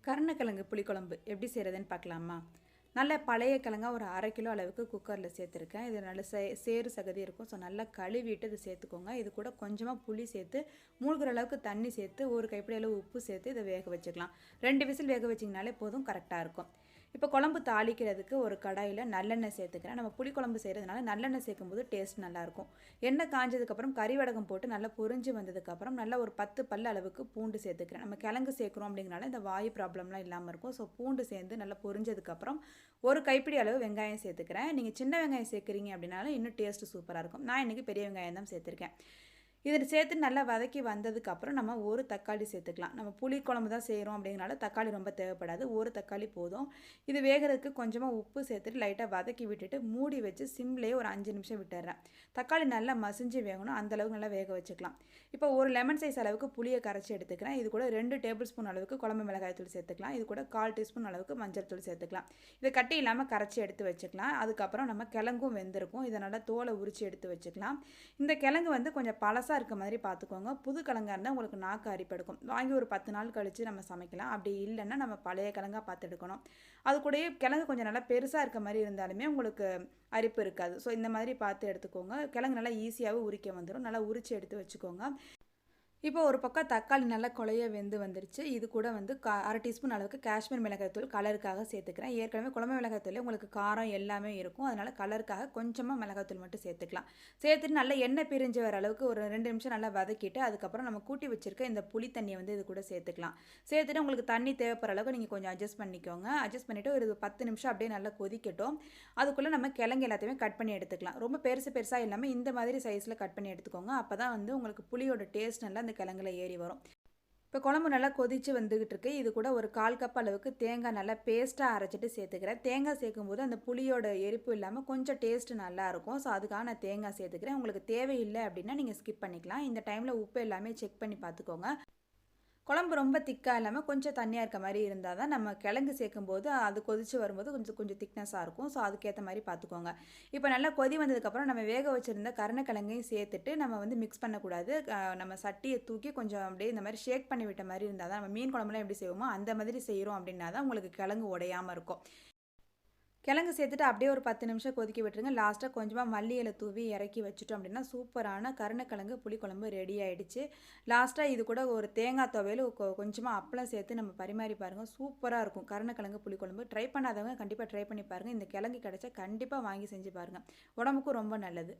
கருணக்கிழங்கு புளிக்குழம்பு எப்படி செய்கிறதுன்னு பார்க்கலாமா? நல்ல பழைய கிழங்கா ஒரு 1/2 கிலோ அளவுக்கு குக்கரில் சேர்த்துருக்கேன். இது நல்ல சேறு சகதி இருக்கும். ஸோ நல்லா கழுவிட்டு இதை சேர்த்துக்கோங்க. இது கூட கொஞ்சமாக புளி சேர்த்து மூழ்கிற அளவுக்கு தண்ணி சேர்த்து ஒரு கைப்பிடி அளவு உப்பு சேர்த்து இதை வேக வச்சுக்கலாம். 2 விசில் வேக வச்சிங்கனாலே போதும், கரெக்டாக இருக்கும். இப்போ குழம்பு தாளிக்கிறதுக்கு ஒரு கடாயில் நல்லெண்ணெய் சேர்த்துக்கிறேன். நம்ம புளிக்குழம்பு செய்கிறதுனால நல்லெண்ணெய் சேர்க்கும்போது டேஸ்ட் நல்லாயிருக்கும். எண்ணெய் காஞ்சதுக்கப்புறம் கறிவடகம் போட்டு நல்லா பொரிஞ்சு வந்ததுக்கப்புறம் நல்லா ஒரு 10 பல் அளவுக்கு பூண்டு சேர்த்துக்கிறேன். நம்ம கிழங்கு சேர்க்குறோம் அப்படிங்கிறனால இந்த வாயு ப்ராப்ளம்லாம் இல்லாமல் இருக்கும். ஸோ பூண்டு சேர்ந்து நல்லா பொரிஞ்சதுக்கப்புறம் ஒரு கைப்பிடி அளவு வெங்காயம் சேர்த்துக்கிறேன். நீங்கள் சின்ன வெங்காயம் சேர்க்குறீங்க அப்படின்னாலும் இன்னும் டேஸ்ட்டு சூப்பராக இருக்கும். நான் இன்றைக்கி பெரிய வெங்காயம் தான் சேர்த்துருக்கேன். இதில் சேர்த்து நல்லா வதக்கி வந்ததுக்கப்புறம் நம்ம ஒரு தக்காளி சேர்த்துக்கலாம். நம்ம புளி குழம்பு தான் செய்கிறோம் அப்படிங்கிறனால தக்காளி ரொம்ப தேவைப்படாது. ஒரு தக்காளி போதும். இது வேகிறதுக்கு கொஞ்சமாக உப்பு சேர்த்துட்டு லைட்டாக வதக்கி விட்டுட்டு மூடி வச்சு சிம்லேயே ஒரு 5 நிமிஷம் விட்டுறேன். தக்காளி நல்லா மசிஞ்சு வேகணும், அந்தளவுக்கு நல்லா வேக வச்சுக்கலாம். இப்போ ஒரு லெமன் சைஸ் அளவுக்கு புளியை கரைச்சி எடுத்துக்கிறேன். இது கூட 2 டேபிள் ஸ்பூன் அளவுக்கு குழம்பு மிளகாய் தூள் சேர்த்துக்கலாம். இது கூட 1/4 டீஸ்பூன் அளவுக்கு மஞ்சள் தூள் சேர்த்துக்கலாம். இதை கட்டி இல்லாமல் கரைச்சி எடுத்து வச்சுக்கலாம். அதுக்கப்புறம் நம்ம கிழங்கும் வெந்திருக்கும். இதை நல்லா தோலை உரித்து எடுத்து வச்சுக்கலாம். இந்த கிழங்கு வந்து கொஞ்சம் பழசாக இருக்க மாதிரி பார்த்துக்கோங்க. புது கிழங்கா இருந்தால் உங்களுக்கு நாக்கு அரிப்பெடுக்கும். வாங்கி ஒரு 10 நாள் கழித்து நம்ம சமைக்கலாம். அப்படி இல்லைன்னா நம்ம பழைய கிழங்கா பார்த்து எடுக்கணும். அது கூடயே கிழங்கு கொஞ்சம் நல்லா பெருசாக இருக்க மாதிரி இருந்தாலுமே உங்களுக்கு அரிப்பு இருக்காது. ஸோ இந்த மாதிரி பார்த்து எடுத்துக்கோங்க. கிழங்கு நல்லா ஈஸியாகவே உரிக்க வந்துடும். நல்லா உரித்து எடுத்து வச்சுக்கோங்க. இப்போ ஒரு பக்கம் தக்காளி நல்லா குழைய வெந்து வந்துருச்சு. இது கூட வந்து 1/2 டீஸ்பூன் அளவுக்கு காஷ்மீர் மிளகாய் தூள் கலருக்காக சேர்த்துக்கிறேன். ஏற்கனவே குழம்பு மிளகாய் தூள் உங்களுக்கு காரம் எல்லாமே இருக்கும். அதனால் கலருக்காக கொஞ்சமாக மிளகாய் தூள் மட்டும் சேர்த்துக்கலாம். சேர்த்துட்டு நல்லா எண்ணெய் பிரிஞ்சு வர அளவுக்கு ஒரு 2 நிமிஷம் நல்லா வதக்கிட்டு அதுக்கப்புறம் நம்ம கூட்டி வச்சிருக்க இந்த புளி தண்ணியை வந்து இது கூட சேர்த்துக்கலாம். சேர்த்துட்டு உங்களுக்கு தண்ணி தேவைப்படுற அளவுக்கு நீங்கள் கொஞ்சம் அட்ஜஸ்ட் பண்ணிக்கோங்க. அட்ஜஸ்ட் பண்ணிவிட்டு ஒரு 10 நிமிஷம் அப்படியே நல்லா கொதிக்கட்டும். அதுக்குள்ளே நம்ம கிழங்கு எல்லாத்தையுமே கட் பண்ணி எடுத்துக்கலாம். ரொம்ப பெருசாக இல்லாமல் இந்த மாதிரி சைஸில் கட் பண்ணி எடுத்துக்கோங்க. அப்போ தான் வந்து உங்களுக்கு புளியோட டேஸ்ட் நல்லா இந்த கிழங்குல ஏறி வரும். இப்போ குழம்பு நல்லா கொதித்து வந்துக்கிட்டு இருக்கு. இது கூட ஒரு 1/4 கப் அளவுக்கு தேங்காய் நல்லா பேஸ்ட்டாக அரைச்சிட்டு சேர்த்துக்கிறேன். தேங்காய் சேர்க்கும்போது அந்த புளியோட எரிப்பு இல்லாமல் கொஞ்சம் டேஸ்ட்டு நல்லாயிருக்கும். ஸோ அதுக்காக நான் தேங்காய் சேர்த்துக்கிறேன். உங்களுக்கு தேவையில்லை அப்படின்னா நீங்கள் ஸ்கிப் பண்ணிக்கலாம். இந்த டைமில் உப்பு எல்லாமே செக் பண்ணி பார்த்துக்கோங்க. குழம்பு ரொம்ப திக்காக இல்லாமல் கொஞ்சம் தண்ணியாக இருக்க மாதிரி இருந்தால் தான் நம்ம கிழங்கு சேர்க்கும்போது அது கொதித்து வரும்போது கொஞ்சம் திக்னஸாக இருக்கும். ஸோ அதுக்கேற்ற மாதிரி பார்த்துக்கோங்க. இப்போ நல்லா கொதி வந்ததுக்கப்புறம் நம்ம வேக வச்சுருந்த கருணக்கிழங்கையும் சேர்த்துட்டு நம்ம வந்து மிக்ஸ் பண்ணக்கூடாது. நம்ம சட்டியை தூக்கி கொஞ்சம் அப்படியே இந்த மாதிரி ஷேக் பண்ணி விட்ட மாதிரி இருந்தால் தான் நம்ம மீன் குழம்புலாம் எப்படி செய்வோமோ அந்த மாதிரி செய்கிறோம் அப்படின்னா தான் உங்களுக்கு கிழங்கு உடையாமல் இருக்கும். கிழங்கு சேர்த்துட்டு அப்படியே ஒரு 10 நிமிஷம் கொதிக்க விட்டுருங்க. லாஸ்ட்டாக கொஞ்சமாக மல்லி இலை தூவி இறக்கி வச்சுட்டோம் அப்படின்னா சூப்பரான கருணக்கிழங்கு புளிக்குழம்பு ரெடி ஆகிடுச்சு. லாஸ்ட்டாக இது கூட ஒரு தேங்காய் துவையல் கொஞ்சமாக அப்பளம் சேர்த்து நம்ம பரிமாறி பாருங்கள். சூப்பராக இருக்கும் கருணக்கிழங்கு புளிக்குழம்பு. ட்ரை பண்ணாதவங்க கண்டிப்பாக ட்ரை பண்ணி பாருங்கள். இந்த கிழங்கு கிடைச்சா கண்டிப்பாக வாங்கி செஞ்சு பாருங்கள். உடம்புக்கும் ரொம்ப நல்லது.